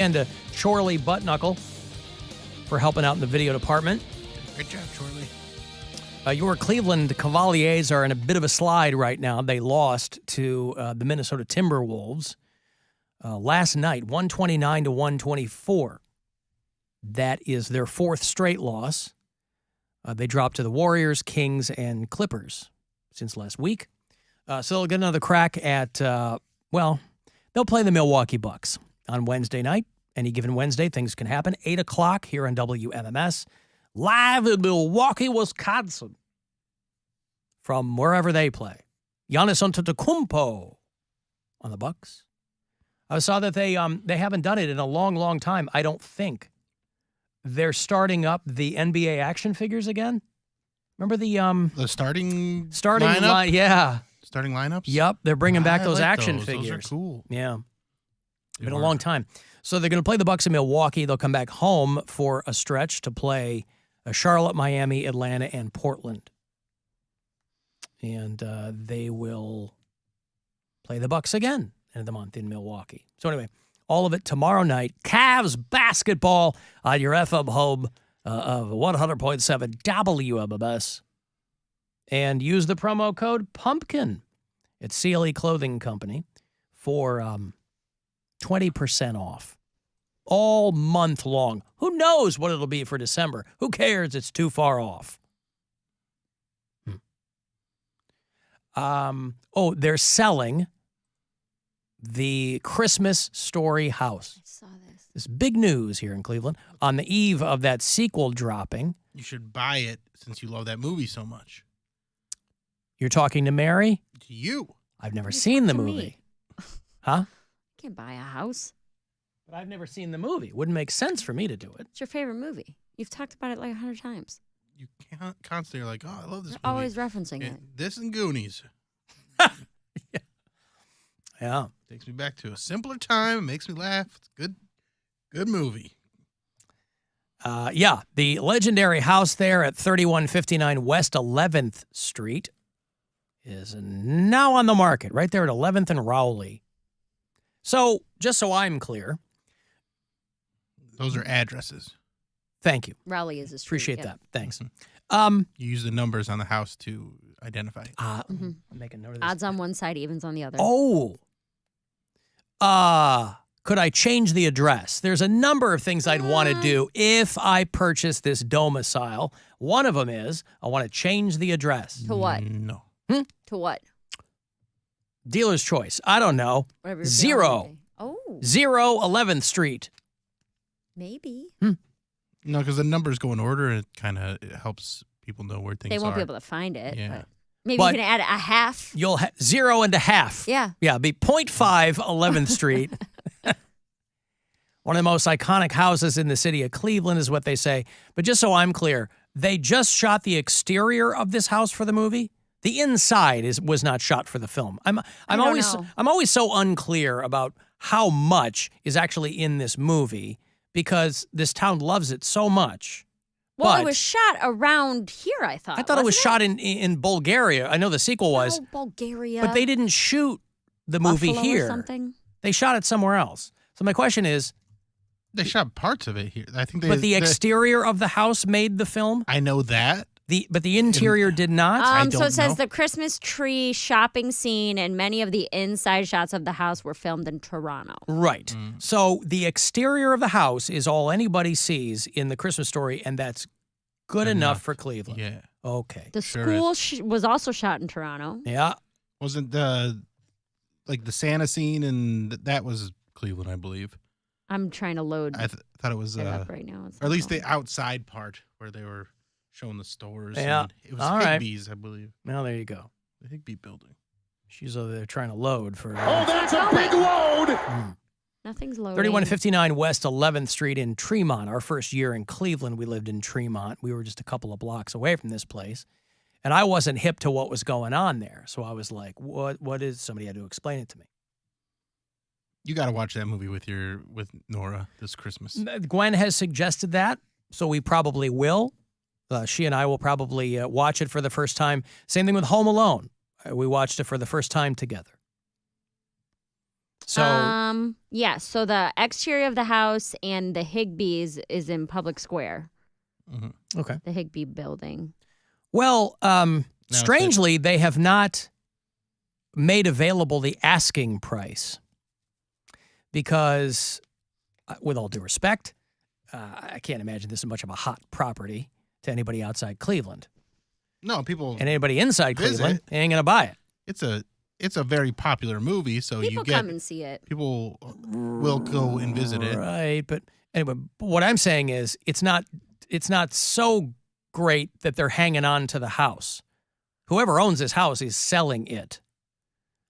And to Chorley Buttknuckle for helping out in the video department. Good job, Chorley. Your Cleveland Cavaliers are in a bit of a slide right now. They lost to the Minnesota Timberwolves last night, 129 to 124. That is their fourth straight loss. They dropped to the Warriors, Kings, and Clippers since last week. So they'll get another crack at, they'll play the Milwaukee Bucks on Wednesday night. Any given Wednesday, things can happen. 8 o'clock here on WMMS. Live in Milwaukee, Wisconsin. From wherever they play. Giannis Antetokounmpo on the Bucks. I saw that they haven't done it in a long, long time, I don't think. They're starting up the NBA action figures again. Remember the starting lineup? lineup? Yeah. Starting lineups? Yep, they're bringing back those like action those. figures. Those are cool. Yeah. Been a long time. So they're going to play the Bucks in Milwaukee. They'll come back home for a stretch to play Charlotte, Miami, Atlanta, and Portland. And they will play the Bucks again end of the month in Milwaukee. So anyway, all of it tomorrow night. Cavs basketball on your FM home of 100.7 WMMS. And use the promo code PUMPKIN at CLE Clothing Company for 20% off. All month long. Who knows what it'll be for December? Who cares? It's too far off. They're selling the Christmas Story house. I saw this. This big news here in Cleveland. On the eve of that sequel dropping. You should buy it since you love that movie so much. You're talking to Mary? To you. I've never seen the to movie. me. Huh? You can't buy a house. But I've never seen the movie. Wouldn't make sense for me to do it. It's your favorite movie. You've talked about it like 100 times. You can't constantly like, oh, I love this You're movie. always referencing it. This and Goonies. Yeah. Takes me back to a simpler time. It makes me laugh. It's good. Good movie. The legendary house there at 3159 West 11th Street is now on the market, right there at 11th and Rowley. So, just so I'm clear. Those are addresses. Thank you. Raleigh is a street. Appreciate that. Thanks. You use the numbers on the house to identify it. Make a note of this. Odds on one side, evens on the other. Could I change the address? There's a number of things I'd want to do if I purchase this domicile. One of them is I want to change the address. To what? No. To what? Dealer's choice. I don't know. Whatever. 0. Oh, 11th Street. maybe. No, because the numbers go in order, and it kind of helps people know where things are. They won't be able to find it. Yeah. But maybe But you can add a half. You'll have 0 and a half. Yeah. Yeah, it'd be 0.5 11th Street. One of the most iconic houses in the city of Cleveland is what they say. But just so I'm clear, they just shot the exterior of this house for the movie. The inside was not shot for the film. I'm always so unclear about how much is actually in this movie because this town loves it so much. Well, but it was shot around here, I thought. I thought it was wasn't shot in Bulgaria. I know the sequel was. Oh, Bulgaria. But they didn't shoot the movie Buffalo here. or something? They shot it somewhere else. So my question is, They shot parts of it here. I think but the exterior of the house made the film? I know that. But the interior did not? So it says know. the Christmas tree shopping scene and many of the inside shots of the house were filmed in Toronto. Right. So the exterior of the house is all anybody sees in the Christmas Story, and that's good enough for Cleveland. Yeah. Okay. The Sure school was also shot in Toronto. Yeah. Wasn't the Santa scene and that was Cleveland, I believe. I'm trying to load I thought it was it up right now. or at least the outside part where they were showing the stores. Yeah. And it was All right. Higbee's, I believe. Well, there you go. The Higbee building. She's over there trying to load for... that's a big load! Nothing's loading. 3159 West 11th Street in Tremont. Our first year in Cleveland, we lived in Tremont. We were just a couple of blocks away from this place. And I wasn't hip to what was going on there. So I was like, what is... Somebody had to explain it to me. You got to watch that movie with Nora this Christmas. Gwen has suggested that, so we probably will. She and I will probably watch it for the first time. Same thing with Home Alone. We watched it for the first time together. So yeah. So the exterior of the house and the Higbee's is in Public Square. okay. The Higbee building. Well, strangely, they have not made available the asking price because, with all due respect, I can't imagine this is much of a hot property to anybody outside Cleveland. No, people And anybody inside visit. Cleveland ain't going to buy it. It's a very popular movie, so People you get come and see it. people will go and visit it. Right, but anyway, what I'm saying is it's not so great that they're hanging on to the house. Whoever owns this house is selling it,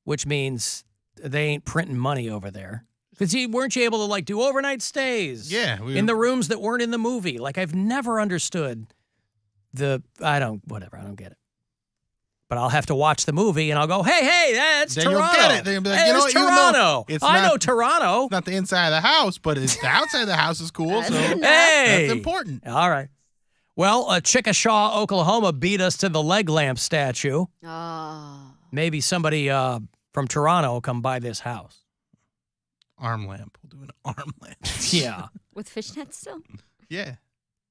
which means they ain't printing money over there. Because weren't you able to like do overnight stays? Yeah, in the rooms that weren't in the movie. Like I've never understood I don't get it. But I'll have to watch the movie and I'll go, hey, that's Then Toronto. you'll get it. Then you'll be like, hey, you know it's what, even though Toronto. I know Toronto. It's not the inside of the house, but the outside of the house is cool. So That's Hey, that's important. All right. Well, Chickasha, Oklahoma beat us to the leg lamp statue. Oh. Maybe somebody from Toronto will come buy this house. Arm lamp. We'll do an arm lamp. Yeah. With fishnets still? Yeah.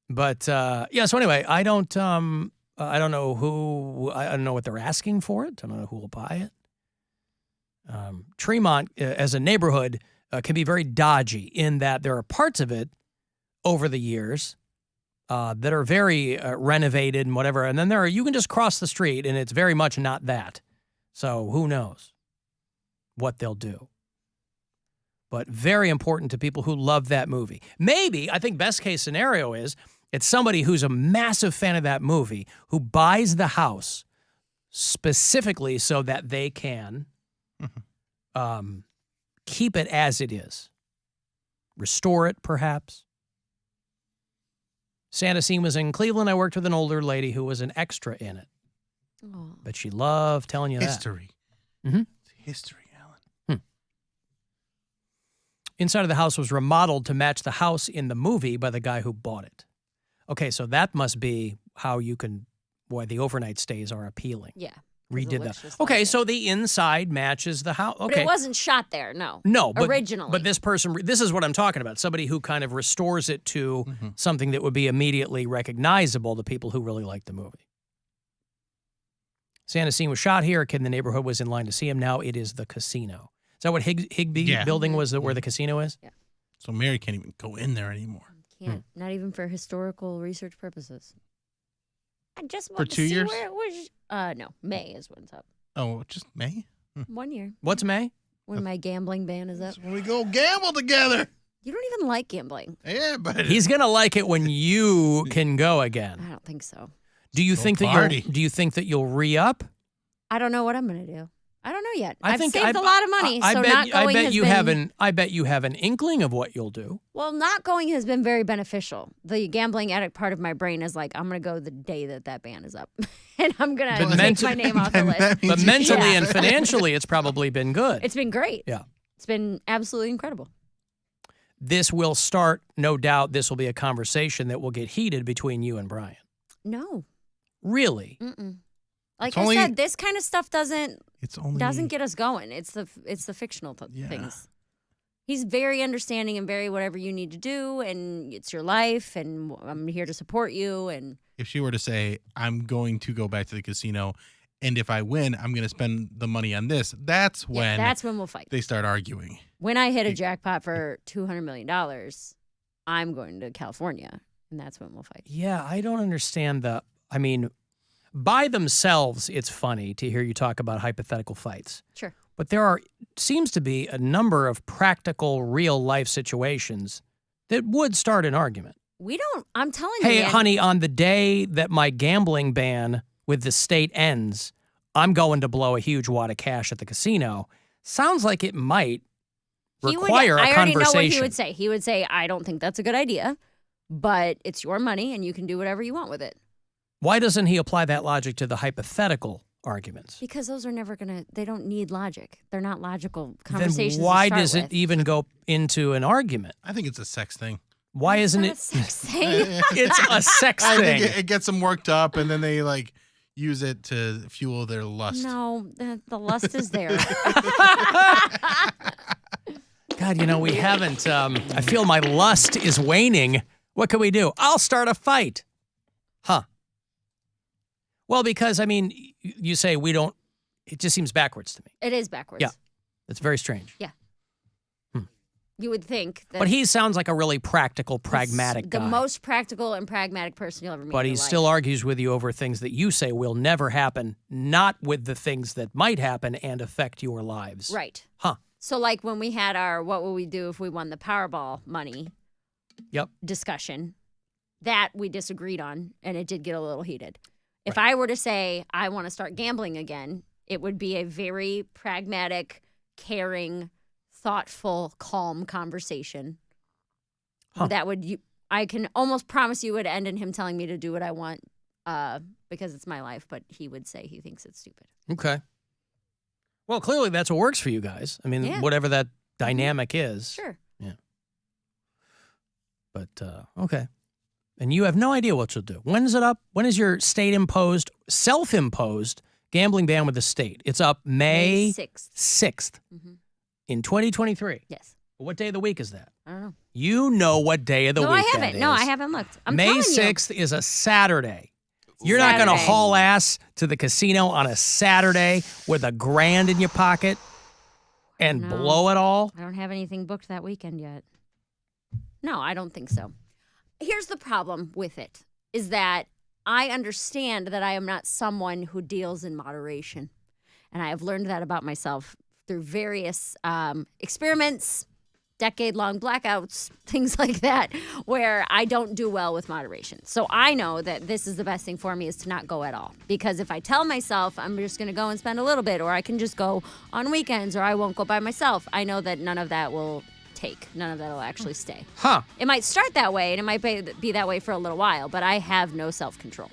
But yeah, so anyway, I don't know I don't know what they're asking for it. I don't know who will buy it. Tremont as a neighborhood can be very dodgy in that there are parts of it over the years that are very renovated and whatever. And then you can just cross the street and it's very much not that. So who knows what they'll do. But very important to people who love that movie. Maybe, I think best case scenario is it's somebody who's a massive fan of that movie who buys the house specifically so that they can keep it as it is. Restore it, perhaps. Santa Scene was in Cleveland. I worked with an older lady who was an extra in it. Oh. But she loved telling you History. that. Mm-hmm. It's history, Alan. Inside of the house was remodeled to match the house in the movie by the guy who bought it. Okay, so that must be why the overnight stays are appealing. Yeah. Redid that. Okay, so the inside matches the house. Okay. But it wasn't shot there, no. No, but originally. But this is what I'm talking about. Somebody who kind of restores it to something that would be immediately recognizable to people who really like the movie. Santa Scene was shot here. A kid in the neighborhood was in line to see him. Now it is the casino. Is that what Higbee building was, where the casino is? Yeah. So Mary can't even go in there anymore. Can't. Not even for historical research purposes. I just For want 2 to see years? where it was. No, May is when it's up. Oh, just May? 1 year. What's May? When my gambling ban is up. When we go gamble together. You don't even like gambling. Yeah, but He's going to like it when you can go again. I don't think so. Do you Go think party. that you'll re-up? I don't know what I'm going to do. I don't know yet. I I've think saved a lot of money, so not going has been... I bet you have an inkling of what you'll do. Well, not going has been very beneficial. The gambling addict part of my brain is like, I'm going to go the day that ban is up. And I'm going to take my name off the list. But mentally and financially, it's probably been good. It's been great. Yeah. It's been absolutely incredible. This will start, no doubt, this will be a conversation that will get heated between you and Brian. No. Really? Mm-mm. Like It's I said, this kind of stuff doesn't only get us going. It's the fictional Yeah. things. He's very understanding and very whatever you need to do, and it's your life, and I'm here to support you. And if she were to say, I'm going to go back to the casino, and if I win, I'm going to spend the money on this, that's when we'll fight. they start arguing. When I hit a jackpot for $200 million, I'm going to California, and that's when we'll fight. Yeah, I don't understand by themselves, it's funny to hear you talk about hypothetical fights. Sure. But there seems to be a number of practical, real-life situations that would start an argument. I'm telling you, Hey, man, honey, on the day that my gambling ban with the state ends, I'm going to blow a huge wad of cash at the casino. Sounds like it might require a I already know conversation. what he would say. He would say, I don't think that's a good idea, but it's your money, and you can do whatever you want with it. Why doesn't he apply that logic to the hypothetical arguments? Because those are never they don't need logic. They're not logical conversations. Then why to start does it with. even go into an argument? I think it's a sex thing. Why isn't it? It's not a sex thing. It's a sex I thing. think it gets them worked up, and then they use it to fuel their lust. No, the lust is there. God, we haven't. I feel my lust is waning. What can we do? I'll start a fight. Huh. Well, because, you say we don't, it just seems backwards to me. It is backwards. Yeah. It's very strange. Yeah. You would think that. But he sounds like a really practical, pragmatic guy. The most practical and pragmatic person you'll ever meet. But he still argues with you over things that you say will never happen, not with the things that might happen and affect your lives. Right. Huh. So like when we had our what would we do if we won the Powerball money discussion, that we disagreed on, and it did get a little heated. If I were to say I want to start gambling again, it would be a very pragmatic, caring, thoughtful, calm conversation. That would, I can almost promise you, would end in him telling me to do what I want because it's my life, but he would say he thinks it's stupid. Okay. Well, clearly that's what works for you guys. Whatever that dynamic is. Sure. Yeah. But, okay. And you have no idea what you'll do. When is it up? When is your state-imposed, self-imposed gambling ban with the state? It's up May 6th. Mm-hmm. In 2023? Yes. What day of the week is that? I don't know. You know what day of the week I haven't. that is. No, I haven't looked. May 6th is a Saturday. You're not going to haul ass to the casino on a Saturday with $1,000 in your pocket and blow it all? I don't have anything booked that weekend yet. No, I don't think so. Here's the problem with it, is that I understand that I am not someone who deals in moderation. And I have learned that about myself through various experiments, decade-long blackouts, things like that, where I don't do well with moderation. So I know that this is the best thing for me, is to not go at all. Because if I tell myself I'm just going to go and spend a little bit, or I can just go on weekends, or I won't go by myself, I know that none of that will take. None of that will actually stay. Huh. It might start that way, and it might be that way for a little while, but I have no self-control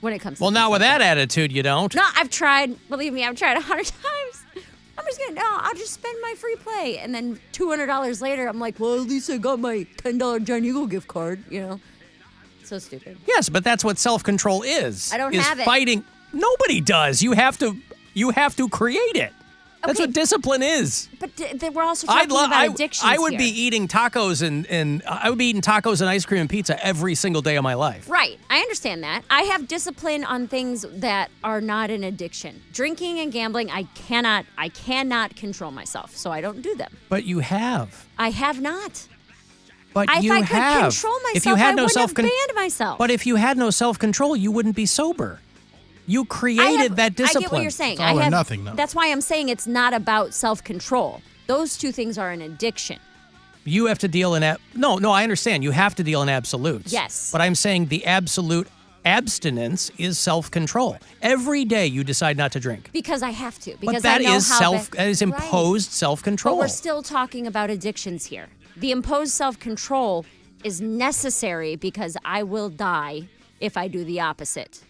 when it comes to now with that attitude, you don't. No, I've tried. Believe me, I've tried 100 times. I'll just spend my free play. And then $200 later, I'm like, well, at least I got my $10 Giant Eagle gift card, So stupid. Yes, but that's what self-control is. I don't have it. Fighting. Nobody does. You have to create it. That's Okay. what discipline is. But we're also talking about addictions I would here. be eating tacos and I would be eating tacos and ice cream and pizza every single day of my life. Right. I understand that. I have discipline on things that are not an addiction. Drinking and gambling, I cannot control myself, so I don't do them. But you have. I have not. But If you I have. could control myself, If you had I no wouldn't have banned myself. But if you had no self-control, you wouldn't be sober. You created that discipline. I get what you're saying. It's all or nothing, though. That's why I'm saying it's not about self-control. Those two things are an addiction. You have to deal in no, I understand. You have to deal in absolutes. Yes. But I'm saying the absolute abstinence is self-control. Every day you decide not to drink. Because I have to. Because But that I know is that is imposed self-control. But we're still talking about addictions here. The imposed self-control is necessary because I will die if I do the opposite.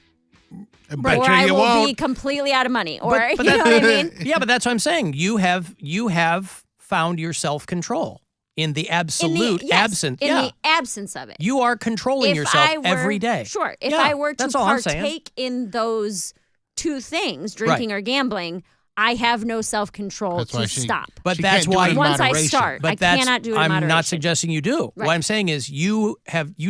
Bet or you I you will won't. be completely out of money. Or But you know what I mean? Yeah, but that's what I'm saying. You have found your self-control in the absolute absence. In the absence of it. You are controlling yourself every day. Sure. If Yeah, I were to that's all I'm saying. partake in those two things, drinking or gambling, I have no self-control That's why to she- stop. But She that's can't do why it in Once I moderation. start, But I that's, cannot do it in I'm moderation. not suggesting you do. Right. What I'm saying is you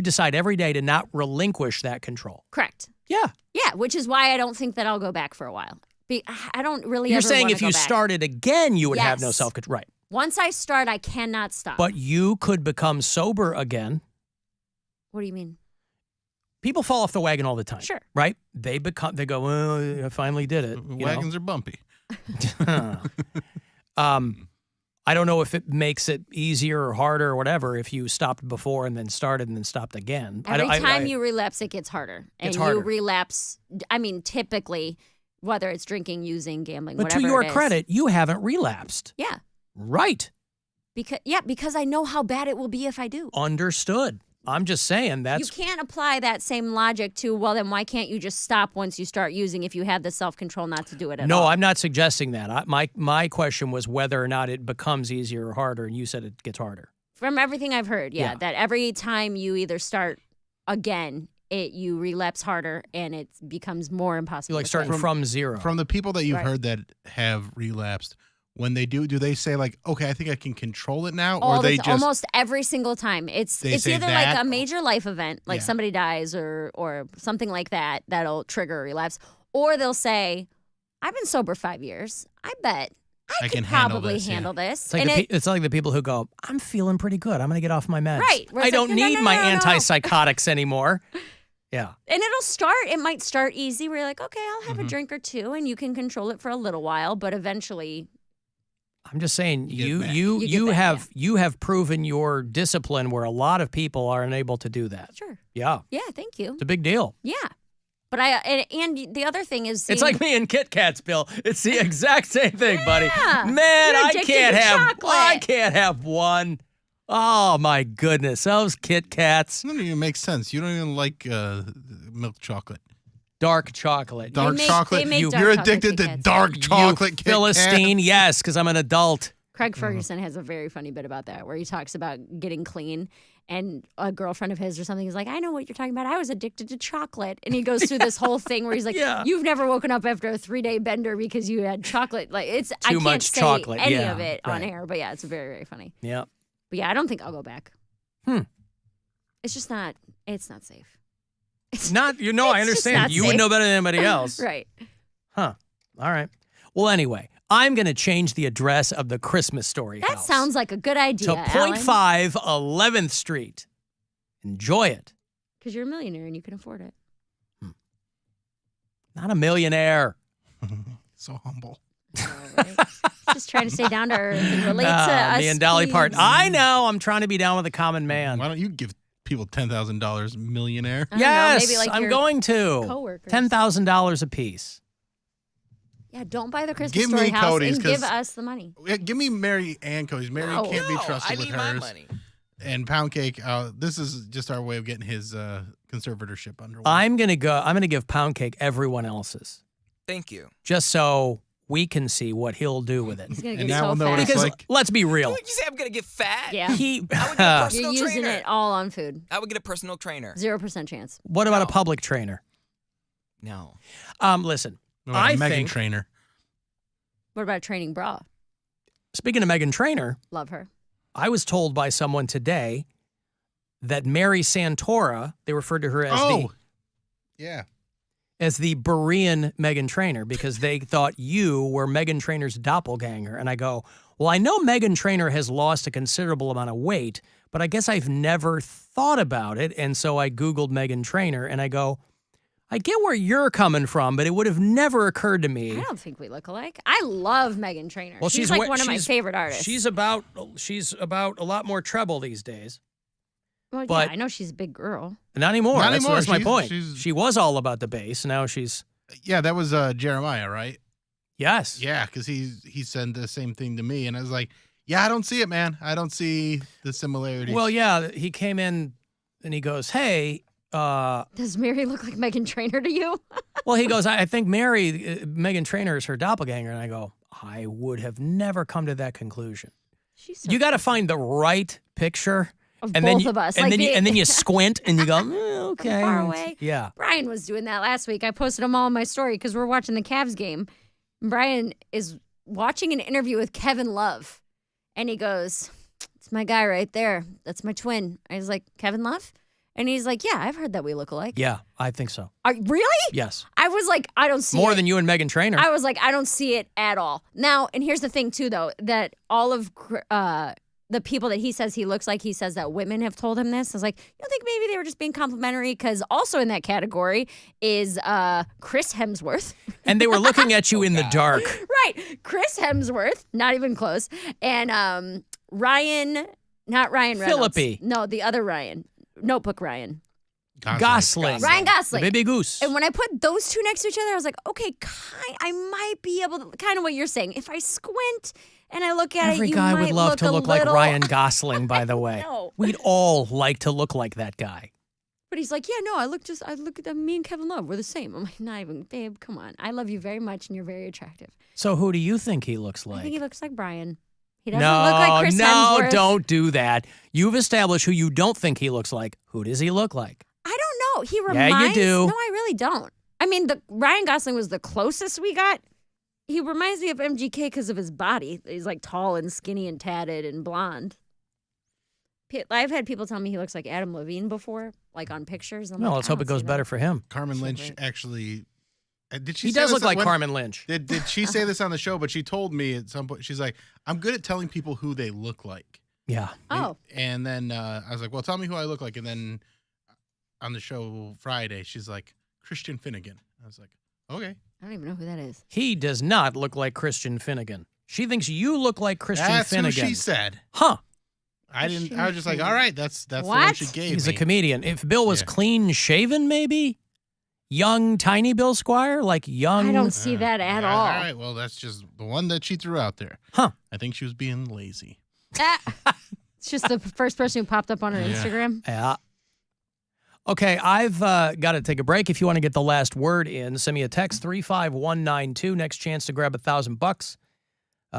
decide every day to not relinquish that control. Correct. Yeah. Yeah, which is why I don't think that I'll go back for a while. I don't really You're ever saying wanna if you go back. started again, you would have no Yes. self-control. Right. Once I start, I cannot stop. But you could become sober again. What do you mean? People fall off the wagon all the time. Sure. Right? They go, well, I finally did it. you know? Wagons are bumpy. I don't know if it makes it easier or harder or whatever if you stopped before and then started and then stopped again. Every time you relapse, it gets harder. And It's harder. you relapse, typically, whether it's drinking, using, gambling, But whatever to your it is. credit, you haven't relapsed. Yeah. Right. Because I know how bad it will be if I do. Understood. I'm just saying You can't apply that same logic to, well, then why can't you just stop once you start using if you have the self-control not to do it at all? No, I'm not suggesting that. My question was whether or not it becomes easier or harder, and you said it gets harder. From everything I've heard, Yeah. that every time you either start again, you relapse harder and it becomes more impossible. You're like to starting quit. from zero. From the people that you've Right. heard that have relapsed, when they do they say like, okay, I think I can control it now, or they just almost every single time. It's say either that, like a major life event, like Yeah. somebody dies or something like that that'll trigger a relapse, or they'll say, "I've been sober 5 years. I bet I can could handle probably this, yeah." handle this." It's like, it's like the people who go, I'm feeling pretty good. I'm going to get off my meds. Right. Where I it's like, don't no, need no, my no, no, no. antipsychotics anymore. Yeah. And it might start easy where you're like, okay, I'll have a drink or two, and you can control it for a little while, but eventually, I'm just saying You get back. You get back, you have proven your discipline where a lot of people are unable to do that. sure. Yeah. Yeah, thank you. It's a big deal. Yeah. But and the other thing is, It's like me and Kit Kats, Bill. It's the exact same thing, buddy. Yeah. Man, You're I addicted can't to have chocolate. I can't have one. Oh my goodness. Those Kit Kats. It doesn't even make sense. You don't even like milk chocolate. Dark chocolate. Dark make- chocolate. they make dark You're chocolate addicted Kit to Kats. dark chocolate. You Kit Kat. Philistine, yes, because I'm an adult. Craig Ferguson has a very funny bit about that where he talks about getting clean, and a girlfriend of his or something is like, I know what you're talking about. I was addicted to chocolate. And he goes through this whole thing where he's like, Yeah. you've never woken up after a 3-day bender because you had chocolate. Like I Too can't much say chocolate, any yeah, of it on right. air, but yeah, it's very, very funny. Yeah. But yeah, I don't think I'll go back. Hmm. It's just not, it's not safe. Not I It's just understand. not You would safe. know better than anybody else. Right. Huh. All right. Well, anyway, I'm going to change the address of the Christmas Story That House sounds like a good idea, to .5 11th Street. Enjoy it. Because you're a millionaire and you can afford it. Not a millionaire. So humble. Right? Just trying to stay down to earth and relate to us. Me and Dolly please. Parton. I know. I'm trying to be down with the common man. Why don't you give people $10,000, millionaire? I don't know, Yes, maybe like I'm your going to. coworkers. $10,000 a piece. Yeah, don't buy the Christmas Give me Story House Cody's, and give 'cause- us the money. Yeah, give me Mary Ann Cody's. Mary No. can't be No, trusted I with need my hers. money. And Poundcake, this is just our way of getting his conservatorship underway. I'm going to give Poundcake everyone else's Thank you. just so we can see what he'll do with it. He's gonna And get now so we'll know what fat. it's Because like. let's be real. What did you say? I'm gonna get fat. Yeah, He I would get a personal you're using trainer. it all on food. I would get a personal trainer. 0% chance. What about a No. public trainer? No. Listen, What about a I Megan think Trainer. What about a training bra? speaking of Megan Trainor, Love her. I was told by someone today that Mary Santora, they referred to her Yeah. as the Berean Megan Trainor because they thought you were Megan Trainor's doppelganger. And I go, well, I know Megan Trainor has lost a considerable amount of weight, but I guess I've never thought about it. And so I Googled Megan Trainor and I go, I get where you're coming from, but it would have never occurred to me. I don't think we look alike. I love Megan Trainor. Well, she's she's like wa- one of my she's- favorite artists. She's about a lot more treble these days. well, but- yeah, I know she's a big girl. Not anymore. Not That's, anymore. that's my She's- point. she's- She was all about the bass. Now she's Yeah, that was Jeremiah, right? yes. Yeah, because he said the same thing to me, and I was like, yeah, I don't see it, man. I don't see the similarities. Well, yeah. He came in and he goes, "Hey." Does Mary look like Megan Trainor to you? Well, he goes, I think Megan Trainor is her doppelganger. And I go, I would have never come to that conclusion. She's so You got to find the right picture. of And both then you, of us. And, like then you, the- and then you squint and you go, okay. far away. Yeah. Brian was doing that last week. I posted them all in my story because we're watching the Cavs game. Brian is watching an interview with Kevin Love, and he goes, "It's my guy right there. That's my twin." I was like, "Kevin Love?" And he's like, "Yeah, I've heard that we look alike." Yeah, I think so. Really? Yes. I was like, I don't see More it. than you and Megan Trainor. I was like, I don't see it at all. Now, and here's the thing too, though, that all of the people that he says he looks like, he says that women have told him this. I was like, you don't think maybe they were just being complimentary? Because also in that category is Chris Hemsworth. And they were looking at you in the dark. Right. Chris Hemsworth, not even close. And Ryan, not Ryan Reynolds. Phillippe. No, the other Ryan. Notebook Ryan. Gosling. Ryan Gosling. The baby goose. And when I put those two next to each other, I was like, okay, I might be able to, kind of what you're saying. If I squint and I look at Every it, you guy might would love to a look like little- Ryan Gosling, by the way. know. We'd all like to look like that guy. But he's like, yeah, no, I look at them. Me and Kevin Love, we're the same. I'm like, not even, babe, come on. I love you very much and you're very attractive. So who do you think he looks I like? think he looks like Brian. He doesn't look like Chris no, Hemsworth. don't do that. You've established who you don't think he looks like. Who does he look like? I don't know. He Yeah, you reminds. do. No, I really don't. I mean, the Ryan Gosling was the closest we got. He reminds me of MGK because of his body. He's like tall and skinny and tatted and blonde. I've had people tell me he looks like Adam Levine before, like on pictures. I'm Well, like, let's I hope don't it goes see better that. for him. Carmen So Lynch great. actually. Did she? He say does this look like when- Carmen Lynch. Did she say this on the show? But she told me at some point, she's like, I'm good at telling people who they look like. Yeah. Oh, And then I was like, well, tell me who I look like. And then on the show Friday, she's like, Christian Finnegan. I was like, okay. I don't even know who that is. He does not look like Christian Finnegan. She thinks you look like Christian That's Finnegan. who she said. Huh. I didn't. I was just like, all right, that's the one What? she gave He's me. a comedian. If Bill was Yeah. clean shaven, maybe young, tiny Bill Squire, like young. I don't see that at all. All right, well, that's just the one that she threw out there. Huh. I think she was being lazy. It's just the first person who popped up on her Yeah. Instagram. Yeah. Okay, I've got to take a break. If you want to get the last word in, send me a text 35192. Next chance to grab $1,000.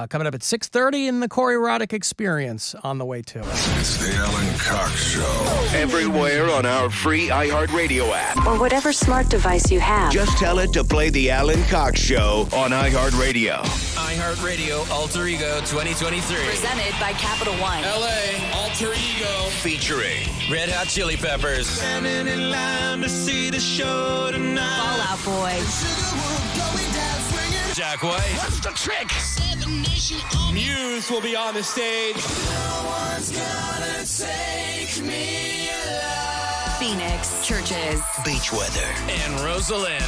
Coming up at 6:30 in the Corey Roddick Experience on the way to it. It's the Alan Cox Show. Everywhere on our free iHeartRadio app. Or whatever smart device you have. Just tell it to play the Alan Cox Show on iHeartRadio. iHeartRadio Alter Ego 2023. Presented by Capital One. LA Alter Ego. Featuring Red Hot Chili Peppers. Standing in line to see the show tonight. Fall Out Boy. Jack White. What's the trick? Muse will be on the stage. Phoenix. Churches. Beach Weather. And Rosalind.